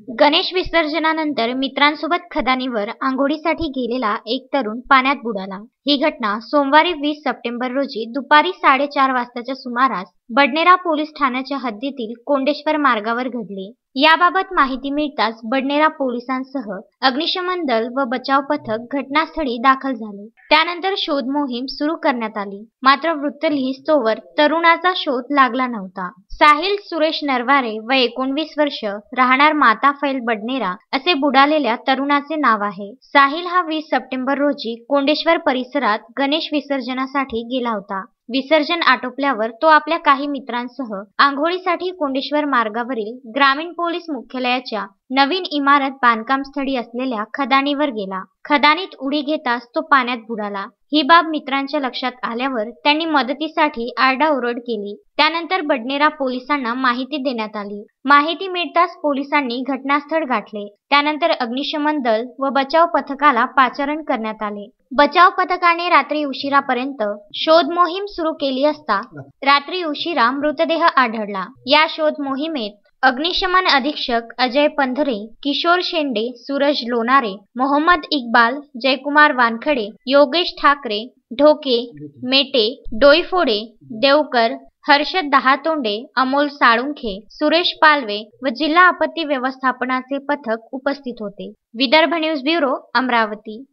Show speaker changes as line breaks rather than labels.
गणेश विसर्जनानंतर मित्रांसोबत खदानीवर आंघोळीसाठी गेलेला एक तरुण पाण्यात बुडाला। ही घटना सोमवारी 20 सप्टेंबर रोजी दुपारी 4:30 वाजताच्या सुमारास बडनेरा पोलीस ठाण्याच्या हद्दीतील कोंडेश्वर मार्गावर घडली। याबाबत माहिती मिळताच बडनेरा पोलिसांसह अग्निशमन दल व बचाव पथक घटनास्थळी दाखल झाले। त्यानंतर शोध मोहीम सुरू करण्यात आली, मात्र वृत्त लिहिस्तोवर तरुणाचा शोध लागला नव्हता। साहिल सुरेश नरवारे वय 19 वर्ष, राहणार माता फैल बडनेरा असे बुडालेल्या तरुणाचे नाव आहे। साहिल हा 20 सप्टेंबर रोजी कोंडेश्वर परिसरात गणेश विसर्जनासाठी गेला होता। विसर्जन आटोपल्यावर तो आपल्या काही मित्रांसह आंघोळीसाठी कोंडेश्वर मार्गावरील ग्रामीण पोलीस मुख्यालयाच्या नवीन इमारत बांधकाम स्थळी असलेल्या खदानीवर गेला। खदानीत उडी घेताच तो पाण्यात बुडाला। ही बाब मित्रांच्या लक्षात आल्यावर त्यांनी मदतीसाठी आरडाओरड केली। त्यानंतर बडनेरा पोलिसांना माहिती देण्यात आली। माहिती मिळताच पोलिसांनी घटनास्थळ गाठले। त्यानंतर अग्निशमन दल व बचाव पथकाला पाचारण करण्यात आले। बचाव पथकाने रात्री उशिरापर्यंत शोध मोहीम सुरू केली असता रात्री उशिरा मृतदेह आढळला। या शोध मोहिमेत अग्निशमन अधीक्षक अजय पंधरे, किशोर शेंडे, सूरज लोणारे, मोहम्मद इक्बाल, जयकुमार वानखडे, योगेश ठाकरे, ढोके, मेटे, डोईफोडे, देवकर, हर्षद दहातोंडे, अमोल साळुंखे, सुरेश पालवे व जिल्हा आपत्ती व्यवस्थापनाचे पथक उपस्थित होते। Vidarbha news bureau, Amravati.